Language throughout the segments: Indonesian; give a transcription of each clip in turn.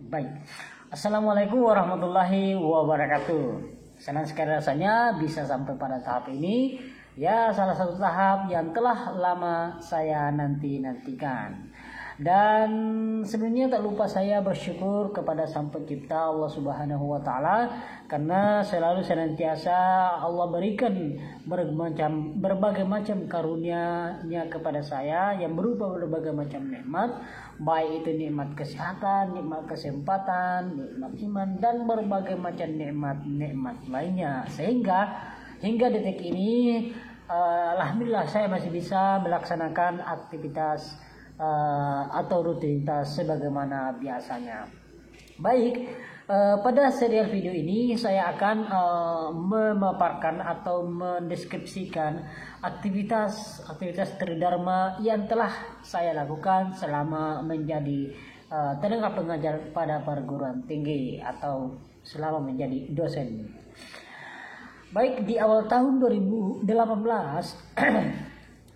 Baik. Assalamualaikum warahmatullahi wabarakatuh. Senang sekali rasanya bisa sampai pada tahap ini. Ya, salah satu tahap yang telah lama saya nantikan. Dan sebenarnya tak lupa saya bersyukur kepada Sang Pencipta Allah Subhanahu wa taala karena selalu senantiasa Allah berikan berbagai macam karunia-Nya kepada saya yang berupa berbagai macam nikmat, baik itu nikmat kesehatan, nikmat kesempatan, nikmat iman dan berbagai macam nikmat lainnya, sehingga hingga detik ini alhamdulillah saya masih bisa melaksanakan aktivitas atau rutinitas sebagaimana biasanya. Baik, pada serial video ini saya akan memaparkan atau mendeskripsikan aktivitas tridharma yang telah saya lakukan selama menjadi tenaga pengajar pada perguruan tinggi atau selama menjadi dosen. Baik, di awal tahun 2018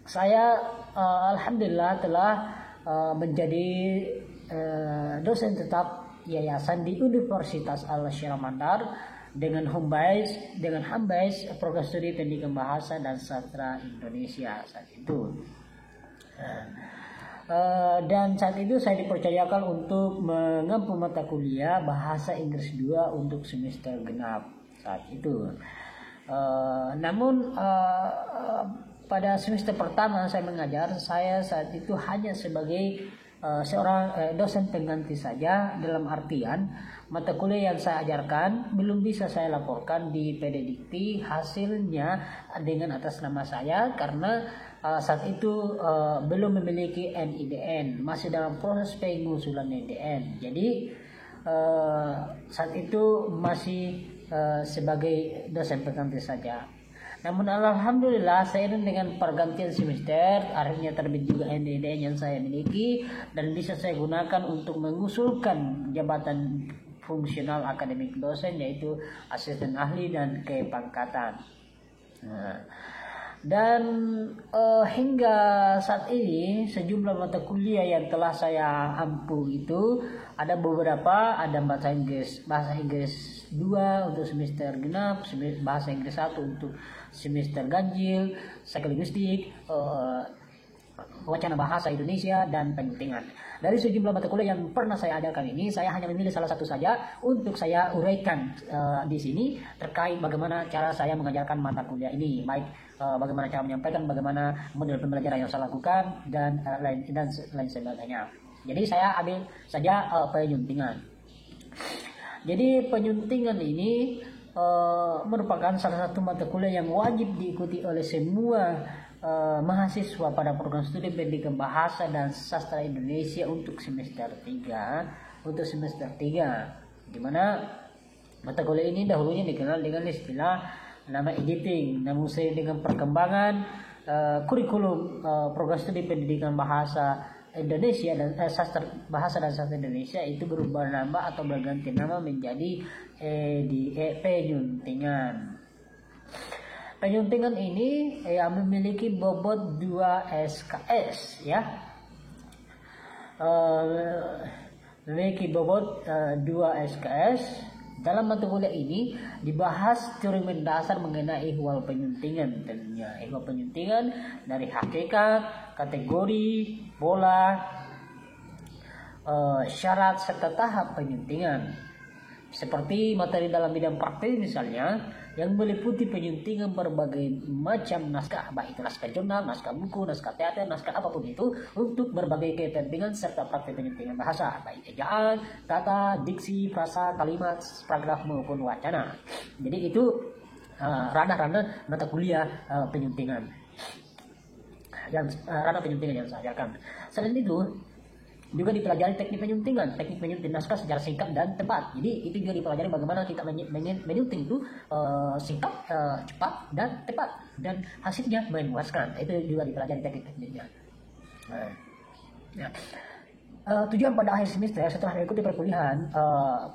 saya alhamdulillah telah menjadi dosen tetap yayasan di Universitas Al-Syirah Mandar dengan home base program studi pendidikan bahasa dan sastra Indonesia saat itu. Dan saat itu saya dipercayakan untuk mengempu mata kuliah bahasa Inggris 2 untuk semester genap saat itu. Namun pada semester pertama saya mengajar, saya saat itu hanya sebagai seorang dosen pengganti saja, dalam artian mata kuliah yang saya ajarkan belum bisa saya laporkan di PD Dikti hasilnya dengan atas nama saya karena saat itu belum memiliki NIDN, masih dalam proses pengusulan NIDN. Jadi saat itu masih sebagai dosen pengganti saja. Namun alhamdulillah seiring dengan pergantian semester akhirnya terbit juga NIDN yang saya miliki dan bisa saya gunakan untuk mengusulkan jabatan fungsional akademik dosen, yaitu asisten ahli dan kepangkatan. Dan hingga saat ini sejumlah mata kuliah yang telah saya ampu itu ada beberapa, ada bahasa Inggris 2 untuk semester genap, bahasa Inggris 1 untuk semester ganjil, psikolinguistik, wacana bahasa Indonesia dan penyuntingan. Dari sejumlah mata kuliah yang pernah saya ajarkan ini, saya hanya memilih salah satu saja untuk saya uraikan di sini terkait bagaimana cara saya mengajarkan mata kuliah ini, baik bagaimana cara menyampaikan, bagaimana model pembelajaran yang saya lakukan dan lain sebagainya. Jadi saya ambil saja penyuntingan. Jadi penyuntingan ini merupakan salah satu mata kuliah yang wajib diikuti oleh semua mahasiswa pada program studi pendidikan bahasa dan sastra Indonesia untuk semester 3. Di mana mata kuliah ini dahulunya dikenal dengan istilah nama editing, namun seiring dengan perkembangan kurikulum program studi pendidikan bahasa Indonesia dan bahasa dan sastra Indonesia itu berubah nama atau berganti nama menjadi penyuntingan. Penyuntingan ini memiliki bobot 2 SKS ya. Memiliki bobot 2 SKS. Dalam mata kuliah ini dibahas teori mendasar mengenai ihwal penyuntingan, tentunya ihwal penyuntingan dari hakikat, kategori, pola, syarat serta tahap penyuntingan. Seperti materi dalam bidang praktik misalnya yang meliputi penyuntingan berbagai macam naskah, baik itu naskah jurnal, naskah buku, naskah teater, naskah apapun itu untuk berbagai kepentingan serta praktik penyuntingan bahasa, baik ejaan, kata, diksi, frasa, kalimat, paragraf maupun wacana. Jadi itu ranah-ranah mata kuliah penyuntingan yang saya ajarkan. Selain itu juga dipelajari teknik penyuntingan naskah secara singkat dan tepat. Jadi itu juga dipelajari bagaimana kita menyunting itu singkat, cepat dan tepat, dan hasilnya memuaskan. Itu juga dipelajari teknik-tekniknya. Tujuan pada akhir semester setelah mengikuti perkuliahan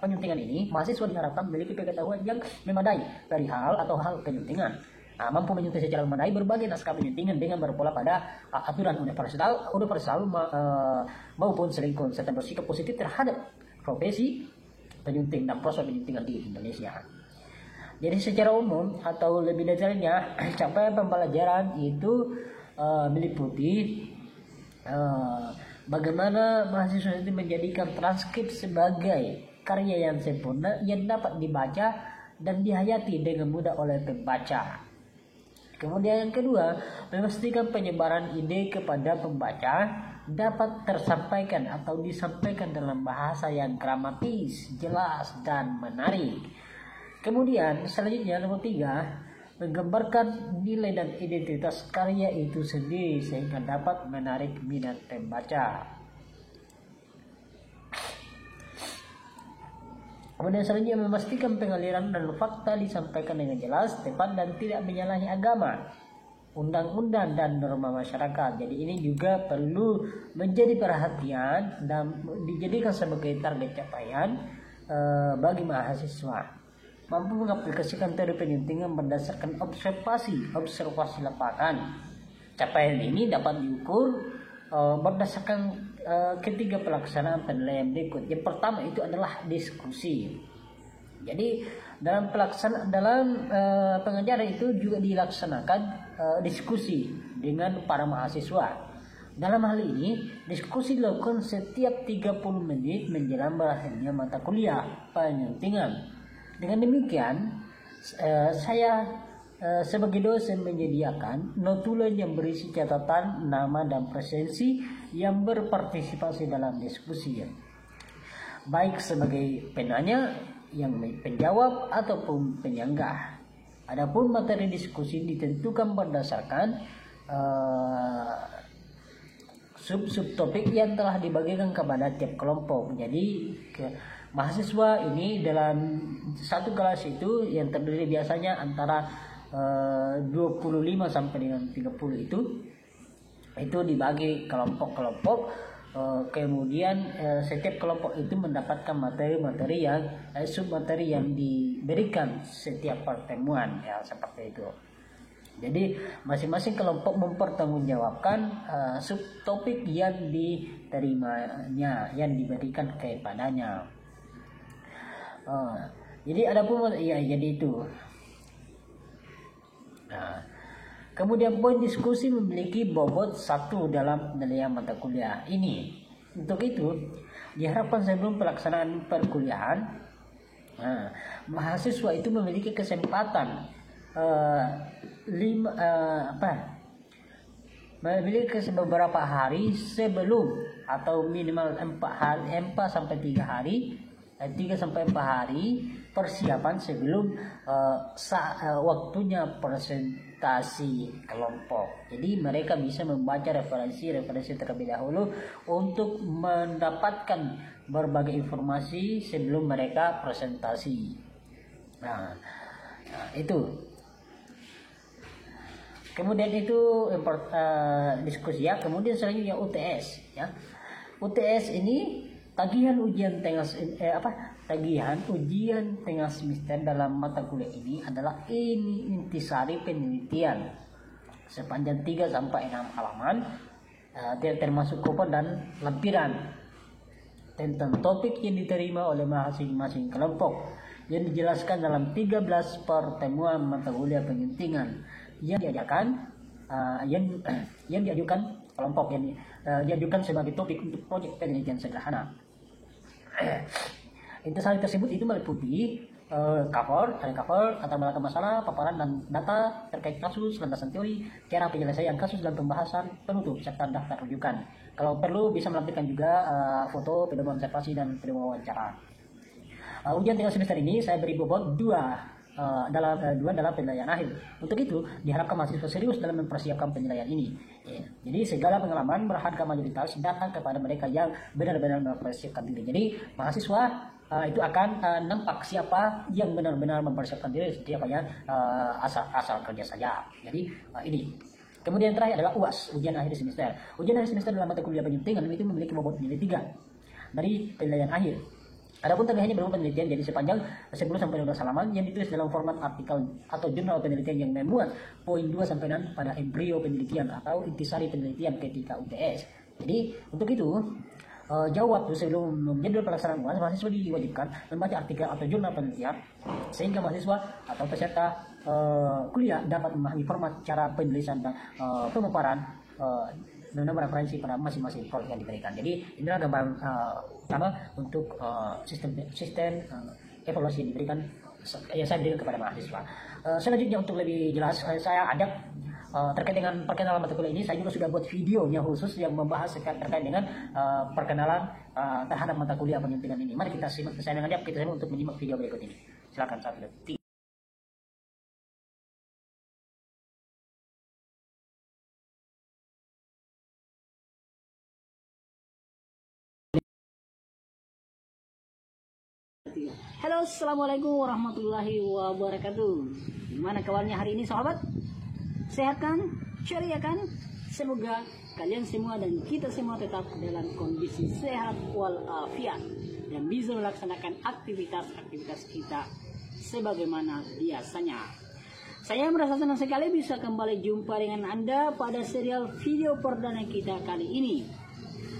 penyuntingan ini, mahasiswa diharapkan memiliki pengetahuan yang memadai dari hal penyuntingan. Mampu menyunting secara memadai berbagai naskah penyuntingan dengan berpola pada aturan universal maupun selingkuh serta bersikap positif terhadap profesi penyunting dan proses penyuntingan di Indonesia. Jadi secara umum atau lebih detailnya, capaian pembelajaran itu meliputi bagaimana mahasiswa itu menjadikan transkrip sebagai karya yang sempurna yang dapat dibaca dan dihayati dengan mudah oleh pembaca. Kemudian yang kedua, memastikan penyebaran ide kepada pembaca dapat tersampaikan atau disampaikan dalam bahasa yang gramatis, jelas, dan menarik. Kemudian selanjutnya nomor 3, menggambarkan nilai dan identitas karya itu sendiri sehingga dapat menarik minat pembaca. Kemudian selanjutnya memastikan pengaliran dan fakta disampaikan dengan jelas, tepat, dan tidak menyalahi agama, undang-undang, dan norma masyarakat. Jadi ini juga perlu menjadi perhatian dan dijadikan sebagai target capaian bagi mahasiswa. Mampu mengaplikasikan teori penyuntingan berdasarkan observasi lapangan. Capaian ini dapat diukur berdasarkan ketiga pelaksanaan penilaian berikut. Yang pertama itu adalah diskusi. Jadi dalam pengajaran itu juga dilaksanakan diskusi dengan para mahasiswa. Dalam hal ini, diskusi dilakukan setiap 30 menit menjelang berakhirnya mata kuliah penyuntingan. Dengan demikian, saya sebagai dosen menyediakan notulen yang berisi catatan nama dan presensi yang berpartisipasi dalam diskusi, baik sebagai penanya, yang penjawab, ataupun penyanggah. Adapun materi diskusi ditentukan berdasarkan sub-topik yang telah dibagikan kepada tiap kelompok. Jadi mahasiswa ini dalam satu kelas itu yang terdiri biasanya antara 25 sampai dengan 30 itu dibagi kelompok-kelompok. Kemudian setiap kelompok itu mendapatkan materi-materi yang sub-materi yang diberikan setiap pertemuan, ya seperti itu. Jadi masing-masing kelompok mempertanggungjawabkan subtopik yang diterimanya, yang diberikan kepadanya. Jadi adapun jadi itu. Nah, kemudian poin diskusi memiliki bobot 1 dalam penilaian mata kuliah ini. Untuk itu diharapkan sebelum pelaksanaan perkuliahan, mahasiswa itu memiliki kesempatan memiliki beberapa hari sebelum atau minimal 4 sampai 3 hari 3 sampai 4 hari persiapan sebelum waktunya presentasi kelompok. Jadi mereka bisa membaca referensi terlebih dahulu untuk mendapatkan berbagai informasi sebelum mereka presentasi. Nah itu. Kemudian itu diskusi ya. Kemudian selanjutnya UTS ya. UTS ini tagihan ujian tengah semester dalam mata kuliah ini adalah intisari penelitian sepanjang 3 sampai 6 halaman, termasuk cover dan lampiran tentang topik yang diterima oleh masing-masing kelompok yang dijelaskan dalam 13 pertemuan mata kuliah penyuntingan yang diajukan kelompok yang diajukan sebagai topik untuk proyek penelitian sederhana. Intisari tersebut itu meliputi cover, latar belakang masalah, paparan dan data terkait kasus, landasan teori, cara penyelesaian kasus dan pembahasan, penutup serta daftar rujukan. Kalau perlu bisa melampirkan juga foto, pedoman observasi dan pedoman wawancara. Ujian tengah semester ini saya beri bobot 2 dalam penilaian akhir. Untuk itu diharapkan mahasiswa serius dalam mempersiapkan penilaian ini. Jadi segala pengalaman berharga mayoritas datang kepada mereka yang benar-benar mempersiapkan diri. Jadi mahasiswa itu akan nampak siapa yang benar-benar mempersiapkan diri, siapa yang asal kerja saja. Jadi ini. Kemudian terakhir adalah UAS, ujian akhir semester. Ujian akhir semester dalam mata kuliah penyuntingan itu memiliki bobot nilai 3 dari penilaian akhir. Adapun tagihannya berupa penelitian, jadi sepanjang 10 sampai 12 halaman yang ditulis dalam format artikel atau jurnal penelitian yang memuat poin 2 sampai 6 pada embrio penelitian atau intisari penelitian ketika UTS. Jadi untuk itu jauh waktu sebelum jadwal pelaksanaan UAS, mahasiswa diwajibkan membaca artikel atau jurnal penelitian sehingga mahasiswa atau peserta kuliah dapat memahami format cara penulisan dan pemaparan dan referensi pada masing-masing proses yang diberikan. Jadi inilah gambaran utama untuk sistem evaluasi yang diberikan yang saya berikan kepada mahasiswa. Selanjutnya untuk lebih jelas saya ada terkait dengan perkenalan mata kuliah ini, saya juga sudah buat videonya khusus yang membahas terkait dengan perkenalan terhadap mata kuliah penyuntingan ini. Mari kita simak tayangannya, kita simak untuk menyimak video berikut ini. Silakan 1 detik. Halo, assalamualaikum warahmatullahi wabarakatuh. Gimana kabarnya hari ini sahabat? Sehat kan? Ceria kan? Semoga kalian semua dan kita semua tetap dalam kondisi sehat walafiat dan bisa melaksanakan aktivitas kita sebagaimana biasanya. Saya merasa senang sekali bisa kembali jumpa dengan Anda pada serial video perdana kita kali ini.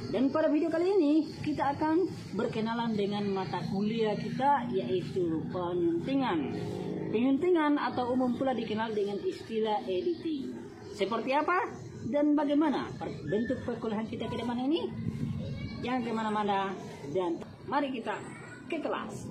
Dan pada video kali ini kita akan berkenalan dengan mata kuliah kita, yaitu penyuntingan. Penyuntingan atau umum pula dikenal dengan istilah editing. Seperti apa dan bagaimana bentuk perkuliahan kita ke depan ini? Jangan kemana-mana dan mari kita ke kelas.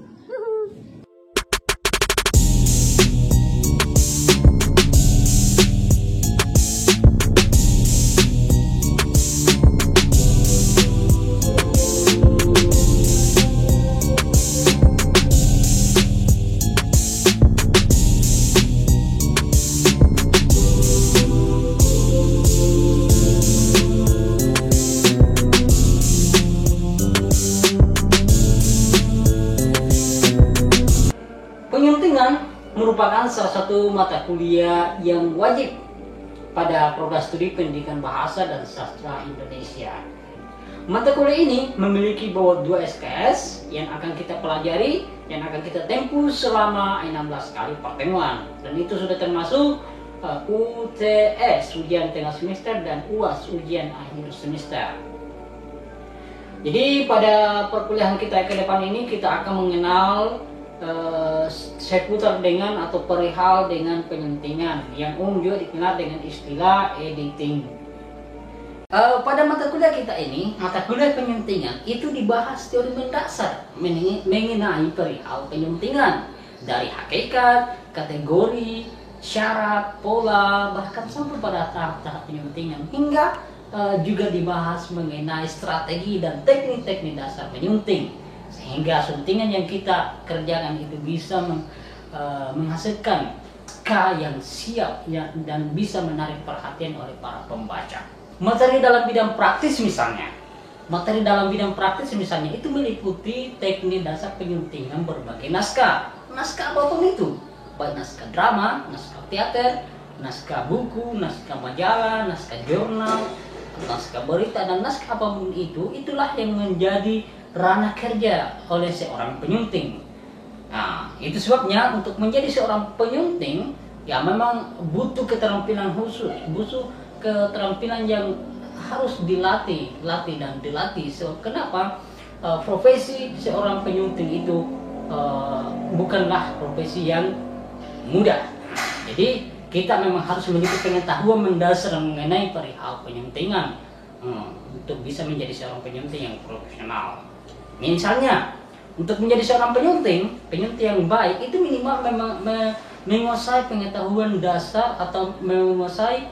Penyuntingan merupakan salah satu mata kuliah yang wajib pada program studi pendidikan bahasa dan sastra Indonesia. Mata kuliah ini memiliki bobot 2 SKS yang akan kita pelajari, yang akan kita tempuh selama 16 kali pertemuan. Dan itu sudah termasuk UTS, ujian tengah semester, dan UAS, ujian akhir semester. Jadi pada perkuliahan kita ke depan ini kita akan mengenal seputar dengan atau perihal dengan penyuntingan yang umum juga dikenal dengan istilah editing. Pada mata kuliah kita ini, mata kuliah penyuntingan itu dibahas teori mendasar mengenai perihal penyuntingan dari hakikat, kategori, syarat, pola, bahkan sampai pada tahap-tahap penyuntingan, hingga juga dibahas mengenai strategi dan teknik-teknik dasar penyunting, sehingga suntingan yang kita kerjakan itu bisa menghasilkan K yang siap dan bisa menarik perhatian oleh para pembaca. Materi dalam bidang praktis misalnya, itu meliputi teknik dasar penyuntingan berbagai naskah. Naskah apapun itu, baik naskah drama, naskah teater, naskah buku, naskah majalah, naskah jurnal, naskah berita, dan naskah apapun itu, itulah yang menjadi ranah kerja oleh seorang penyunting. Nah, itu sebabnya untuk menjadi seorang penyunting ya memang butuh keterampilan khusus, butuh keterampilan yang harus dilatih dan dilatih. So, kenapa? Profesi seorang penyunting itu bukanlah profesi yang mudah. Jadi kita memang harus memiliki pengetahuan mendasar mengenai perihal penyuntingan untuk bisa menjadi seorang penyunting yang profesional. Misalnya, untuk menjadi seorang penyunting yang baik itu minimal memang menguasai pengetahuan dasar atau menguasai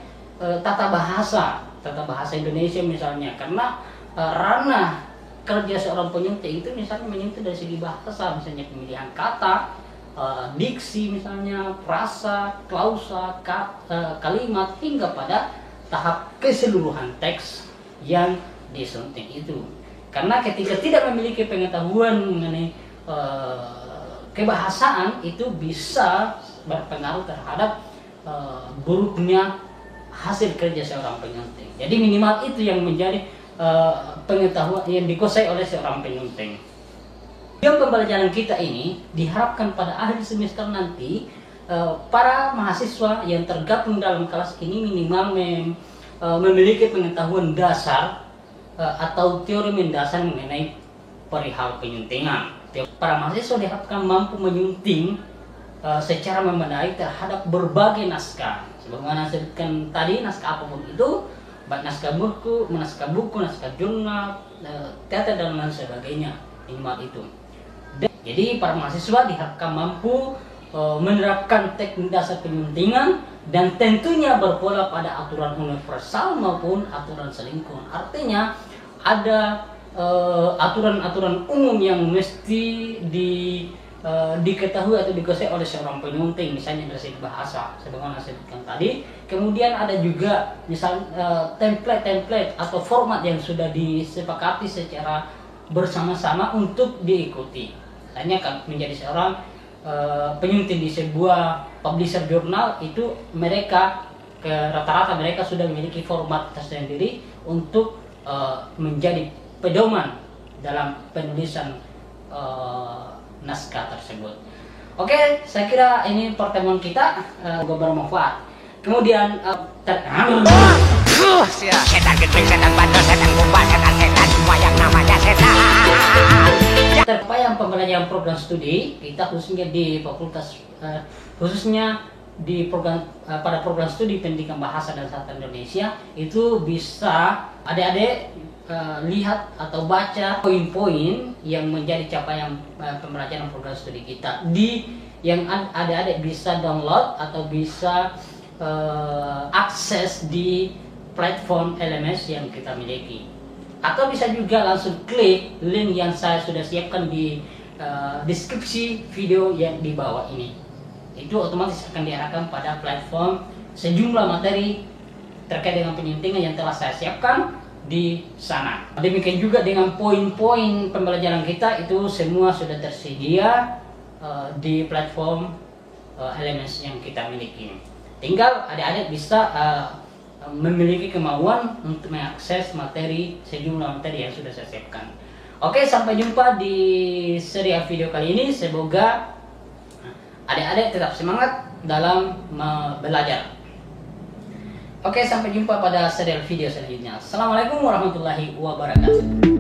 tata bahasa Indonesia misalnya, karena ranah kerja seorang penyunting itu misalnya menyentuh dari segi bahasa, misalnya pemilihan kata, diksi misalnya, frasa, klausa, kalimat, hingga pada tahap keseluruhan teks yang disunting itu. Karena ketika tidak memiliki pengetahuan mengenai kebahasaan, itu bisa berpengaruh terhadap buruknya hasil kerja seorang penyunting. Jadi minimal itu yang menjadi pengetahuan yang dikuasai oleh seorang penyunting. Yang pembelajaran kita ini diharapkan pada akhir semester nanti para mahasiswa yang tergabung dalam kelas ini minimal memiliki pengetahuan dasar atau teori mendasar mengenai perihal penyuntingan. Para mahasiswa diharapkan mampu menyunting secara memadai terhadap berbagai naskah. Sebagaimana disebutkan tadi, naskah apapun itu, baik naskah buku, naskah jurnal, teater dan lain sebagainya, minimal itu. Jadi para mahasiswa diharapkan mampu menerapkan teknik dasar penyuntingan dan tentunya berpola pada aturan universal maupun aturan selingkuh. Artinya ada aturan-aturan umum yang mesti diketahui atau dikuasai oleh seorang penyunting, misalnya dari segi bahasa sebagaimana saya sebutkan tadi. Kemudian ada juga misal template atau format yang sudah disepakati secara bersama-sama untuk diikuti. Misalnya kan menjadi seorang penyunting di sebuah publisher jurnal, itu mereka rata-rata mereka sudah memiliki format tersendiri untuk menjadi pedoman dalam penulisan naskah tersebut. Oke, saya kira ini pertemuan kita bermanfaat. Kemudian setan gedeng, setan bandel, setan gombal, setan semua yang namanya setan. Terpayang pembelajaran program studi kita khususnya di fakultas khususnya di program pada program studi pendidikan bahasa dan sastra Indonesia itu bisa adik-adik lihat atau baca poin-poin yang menjadi capaian pembelajaran program studi kita yang adik-adik bisa download atau bisa akses di platform LMS yang kita miliki, atau bisa juga langsung klik link yang saya sudah siapkan di deskripsi video yang di bawah ini. Itu otomatis akan diarahkan pada platform sejumlah materi terkait dengan penyuntingan yang telah saya siapkan di sana. Demikian juga dengan poin-poin pembelajaran kita, itu semua sudah tersedia di platform LMS yang kita miliki. Tinggal adik-adik bisa memiliki kemauan untuk mengakses sejumlah materi yang sudah saya siapkan. Oke, sampai jumpa di seri video kali ini. Semoga adik-adik tetap semangat dalam belajar. Oke, sampai jumpa pada serial video selanjutnya. Assalamualaikum warahmatullahi wabarakatuh.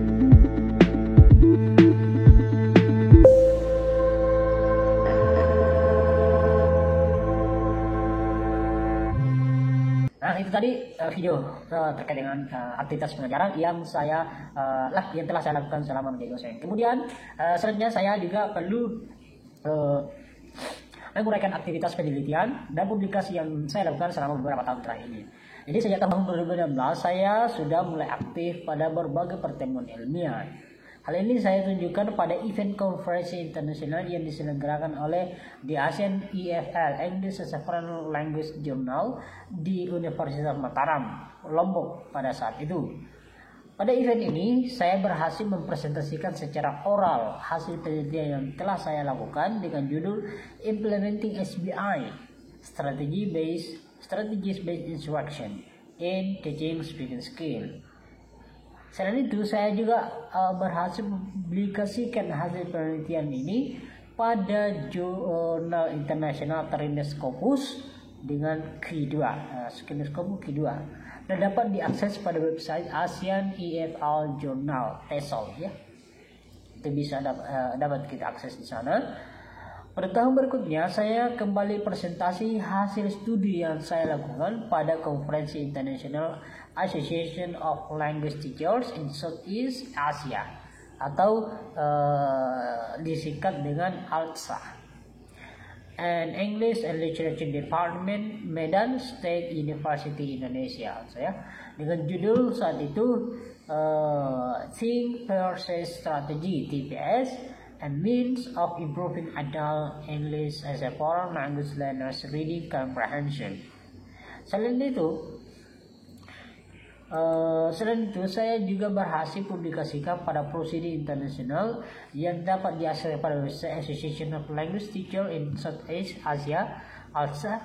Nah, itu tadi video terkait dengan aktivitas pengajaran yang telah saya lakukan selama menjadi dosen. Kemudian selanjutnya saya juga perlu menguraikan aktivitas penelitian dan publikasi yang saya lakukan selama beberapa tahun terakhir ini. Jadi sejak tahun 2016 saya sudah mulai aktif pada berbagai pertemuan ilmiah. Hal ini saya tunjukkan pada event konferensi internasional yang diselenggarakan oleh the ASEAN EFL English as a Foreign Language Journal di Universitas Mataram, Lombok pada saat itu. Pada event ini, saya berhasil mempresentasikan secara oral hasil penelitian yang telah saya lakukan dengan judul Implementing SBI, Strategies Based Instruction in Teaching Speaking Skill. Selain itu, saya juga berhasil mempublikasikan hasil penelitian ini pada jurnal internasional Trines Scopus dengan Q2, dan dapat diakses pada website ASEAN EFL Journal TESOL ya. Itu bisa dapat kita akses di sana. Pada tahun berikutnya saya kembali presentasi hasil studi yang saya lakukan pada konferensi International Association of Language Teachers in Southeast Asia atau disingkat dengan ALTSA. And English and Literature Department Medan State University Indonesia, dengan judul saat itu Think Process Strategy TPS and Means of Improving Adult English as a Foreign Language Learners Reading Comprehension. Selain itu saya juga berhasil publikasikan pada prosesi internasional yang dapat diakses pada website Association of Language Teachers in Southeast Asia ALTSA.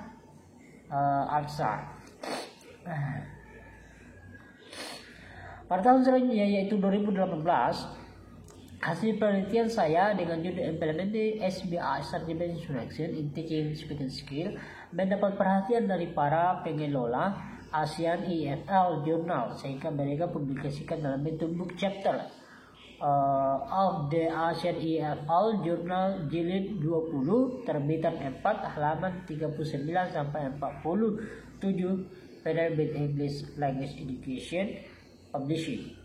Pada tahun selanjutnya yaitu 2018, hasil penelitian saya dengan judul Implementing SBI Strategies Instruction in Teaching Speaking Skill mendapat perhatian dari para pengelola ASEAN EFL Journal, sehingga mereka publikasikan dalam bentuk book chapter of the ASEAN EFL Journal jilid 20 terbitan 4 halaman 39 sampai 47 Penerbit English Language Education Publishing.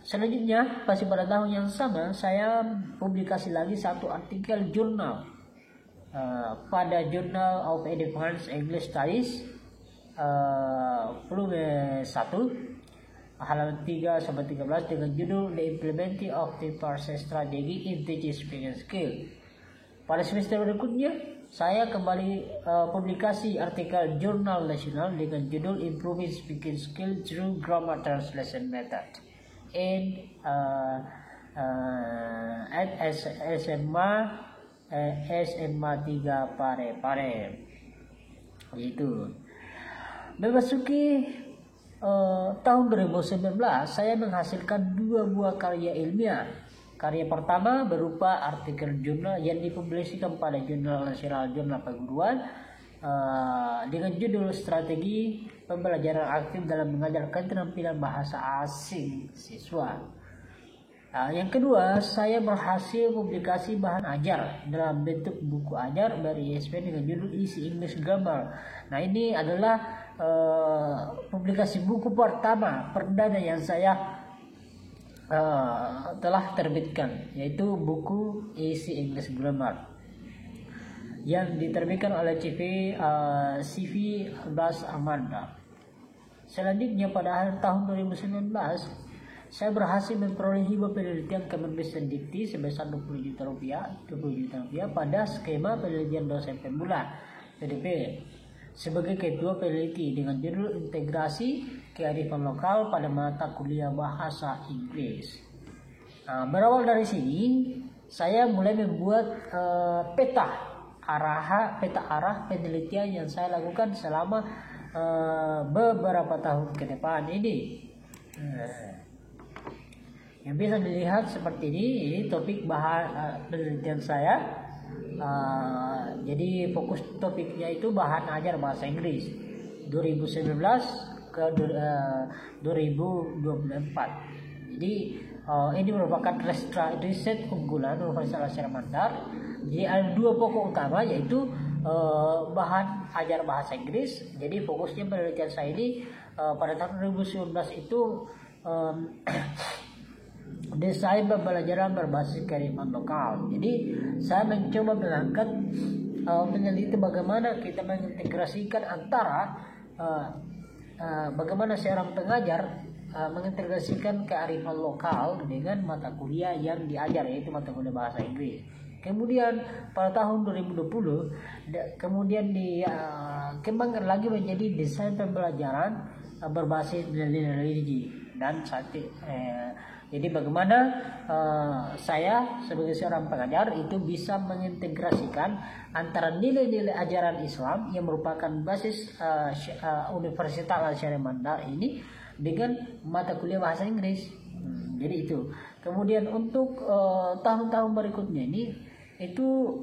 Selanjutnya, masih pada tahun yang sama, saya publikasi lagi satu artikel jurnal pada Journal of Advanced English Studies volume 1 halaman 3 sampai 13 dengan judul The Implementing of the Parser Strategy in Teaching Speaking Skill. Pada semester berikutnya, saya kembali publikasi artikel jurnal nasional dengan judul Improving Speaking Skill Through Grammar Translation Method at SMA 3 Parepare. Itu. Memasuki tahun 2019, saya menghasilkan 2 buah karya ilmiah. Karya pertama berupa artikel jurnal yang dipublikasikan pada Jurnal Nasional Jurnal Perguruan dengan judul Strategi Pembelajaran Aktif dalam Mengajar Keterampilan Bahasa Asing Siswa. Yang kedua, saya berhasil publikasi bahan ajar dalam bentuk buku ajar dari ISP dengan judul Easy English Grammar. Nah, ini adalah publikasi buku pertama perdana yang saya telah terbitkan, yaitu buku Easy English Grammar yang diterbitkan oleh CV Bas Amanda. Selanjutnya, pada akhir tahun 2019, saya berhasil memperoleh hibah penelitian Kemenristek Dikti sebesar 20 juta rupiah pada skema penelitian dosen pemula PDP sebagai ketua peneliti dengan judul Integrasi Kearifan Lokal pada mata kuliah bahasa Inggris. Berawal dari sini, saya mulai membuat peta arah penelitian yang saya lakukan selama beberapa tahun ke depan ini. Yang bisa dilihat seperti ini topik bahan penelitian saya. Jadi fokus topiknya itu bahan ajar bahasa Inggris 2019 ke 2024. Jadi ini merupakan riset unggulan Universitas Asyir Mandar. Jadi ada 2 pokok utama, yaitu bahan ajar bahasa Inggris. Jadi fokusnya penelitian saya ini pada tahun 2019 itu desain pembelajaran berbasis kearifan lokal. Jadi saya mencoba mengangkat meneliti bagaimana kita mengintegrasikan antara bagaimana seorang pengajar mengintegrasikan kearifan lokal dengan mata kuliah yang diajar, yaitu mata kuliah bahasa Inggris. Kemudian pada tahun 2020 kemudian dikembangkan lagi menjadi desain pembelajaran berbasis nilai-nilai religi dan jadi bagaimana saya sebagai seorang pengajar itu bisa mengintegrasikan antara nilai-nilai ajaran Islam yang merupakan basis Universitas Al-Syarif Mandar ini dengan mata kuliah bahasa Inggris. Jadi itu. Kemudian untuk tahun-tahun berikutnya ini itu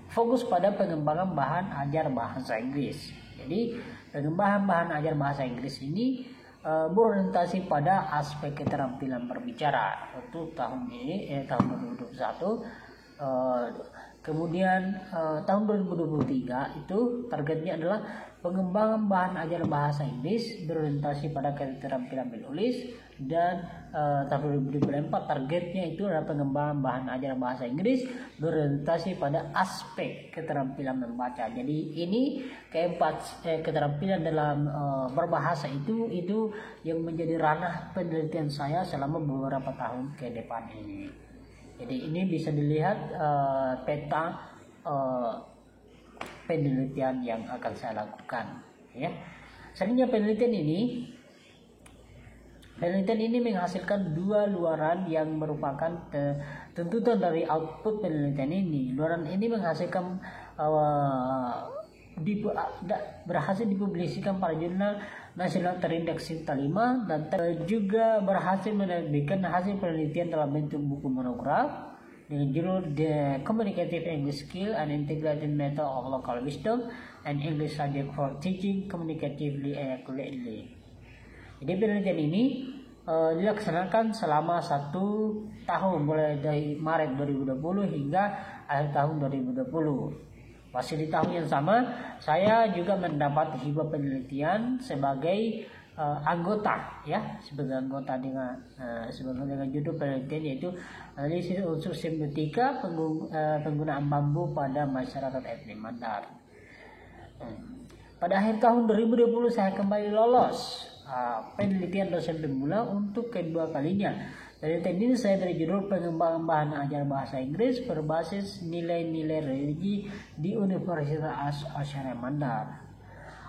fokus pada pengembangan bahan ajar bahasa Inggris. Jadi pengembangan bahan ajar bahasa Inggris ini berorientasi pada aspek keterampilan berbicara untuk tahun ini tahun 2021. Kemudian tahun 2023 itu targetnya adalah pengembangan bahan ajar bahasa Inggris berorientasi pada keterampilan menulis, dan tahun 2024 targetnya itu adalah pengembangan bahan ajar bahasa Inggris berorientasi pada aspek keterampilan membaca. Jadi ini keempat keterampilan dalam berbahasa itu yang menjadi ranah penelitian saya selama beberapa tahun ke depan ini. Jadi ini bisa dilihat peta penelitian yang akan saya lakukan, ya. Selanjutnya penelitian ini menghasilkan 2 luaran yang merupakan tuntutan dari output penelitian ini. Luaran ini menghasilkan berhasil dipublikasikan pada jurnal nasional terindeks Sinta 5 dan juga berhasil menerbitkan hasil penelitian dalam bentuk buku monograf dengan judul The Communicative English Skill and Integrated Method of Local Wisdom and English Subject for Teaching Communicatively and Accurately. Jadi penelitian ini dilaksanakan selama 1 tahun, mulai dari Maret 2020 hingga akhir tahun 2020. Masih di tahun yang sama, saya juga mendapat hibah penelitian sebagai anggota, ya, sebagai anggota dengan judul penelitian yaitu analisis unsur semiotika penggunaan bambu pada masyarakat etnik Mandar. Pada akhir tahun 2020 saya kembali lolos penelitian dosen pemula untuk kedua kalinya. Penelitian ini saya beri judul pengembangan bahan ajar bahasa Inggris berbasis nilai-nilai religi di Universitas Asyariah Mandar.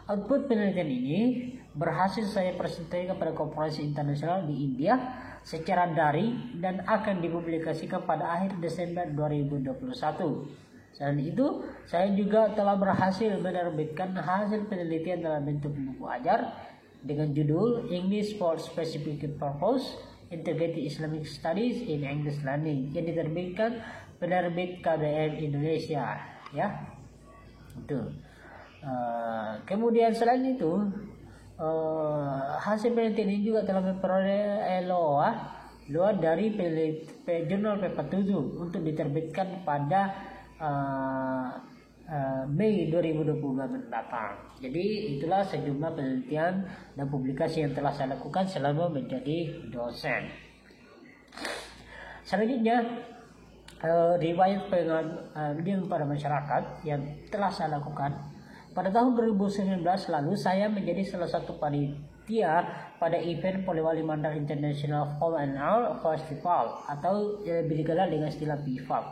Output penelitian ini berhasil saya presentasikan kepada korporasi internasional di India secara daring dan akan dipublikasikan pada akhir Desember 2021. Selain itu, saya juga telah berhasil menerbitkan hasil penelitian dalam bentuk buku ajar dengan judul English for Specific Purpose Integrated Islamic Studies in English Learning yang diterbitkan penerbit KBM Indonesia, ya. Itu. Kemudian selain itu, hasil penelitian ini juga telah memperoleh LOA dari jurnal paper 7 untuk diterbitkan pada Mei 2022 mendatang. Jadi itulah sejumlah penelitian dan publikasi yang telah saya lakukan selama menjadi dosen. Selanjutnya, riwayat pengabdian pada masyarakat yang telah saya lakukan. Pada tahun 2019 lalu saya menjadi salah satu panitia pada event Polewali Mandar International Fall and Out Festival atau lebih dikenal dengan istilah PIFAP.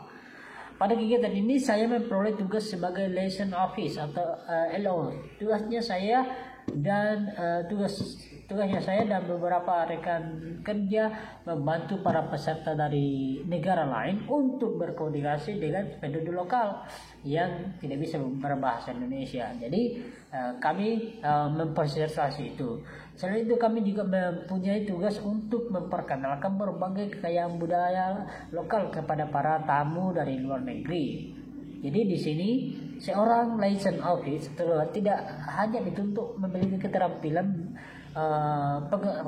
Pada kegiatan ini saya memperoleh tugas sebagai liaison office atau LO. Tugasnya saya dan beberapa rekan kerja membantu para peserta dari negara lain untuk berkoordinasi dengan penduduk lokal yang tidak bisa berbahasa Indonesia. Jadi kami memfasilitasi itu. Selain itu kami juga mempunyai tugas untuk memperkenalkan berbagai kekayaan budaya lokal kepada para tamu dari luar negeri. Jadi di sini seorang liaison office tidak hanya dituntut memiliki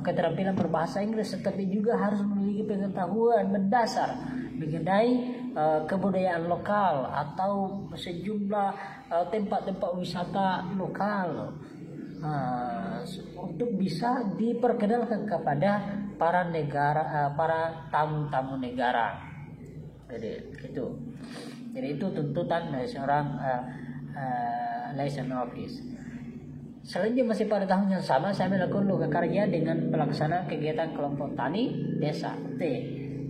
keterampilan berbahasa Inggris, tetapi juga harus memiliki pengetahuan mendasar mengenai kebudayaan lokal atau sejumlah tempat-tempat wisata lokal untuk bisa diperkenalkan kepada para tamu-tamu negara. Jadi itu tuntutan dari seorang liaison office. Selanjutnya masih pada tahun yang sama saya melakukan loga karya dengan pelaksanaan kegiatan kelompok tani desa T.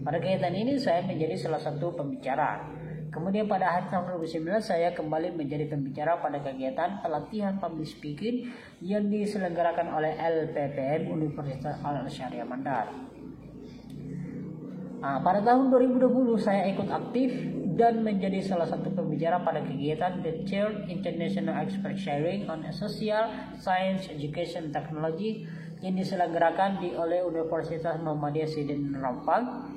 Pada kegiatan ini saya menjadi salah satu pembicara. Kemudian pada akhir tahun 2019 saya kembali menjadi pembicara pada kegiatan pelatihan public speaking yang diselenggarakan oleh LPPM Universitas Al-Syariah Mandar. Pada tahun 2020 saya ikut aktif dan menjadi salah satu pembicara pada kegiatan The Third International Expert Sharing on Social Science Education Technology yang diselenggarakan oleh Universitas Muhammadiyah Sidin Rampang,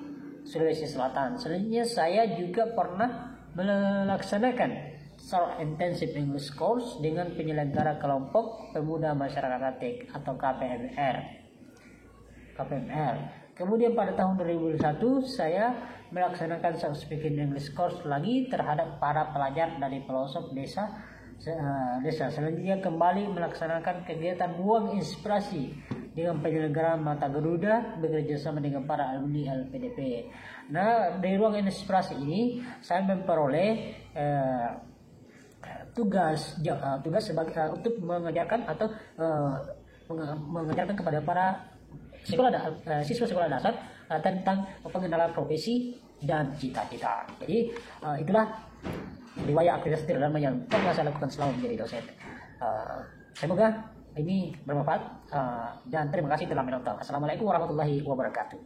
Sulawesi Selatan. Selanjutnya saya juga pernah melaksanakan Short Intensive English Course dengan penyelenggara kelompok pemuda masyarakat Atik atau KPMR. Kemudian pada tahun 2021 saya melaksanakan Short Speaking English Course lagi terhadap para pelajar dari pelosok desa. Selanjutnya kembali melaksanakan kegiatan Ruang Inspirasi dengan penyelenggaraan Mata Garuda bekerja sama dengan para alumni LPDP. Nah, dari Ruang Inspirasi ini saya memperoleh tugas sebagai untuk mengajarkan atau mengajarkan kepada para siswa sekolah dasar tentang pengenalan profesi dan cita-cita. Jadi itulah riwayat aktivitas terlama yang pernah saya lakukan selama menjadi dosen. Semoga ini bermanfaat dan terima kasih telah menonton. Assalamualaikum warahmatullahi wabarakatuh.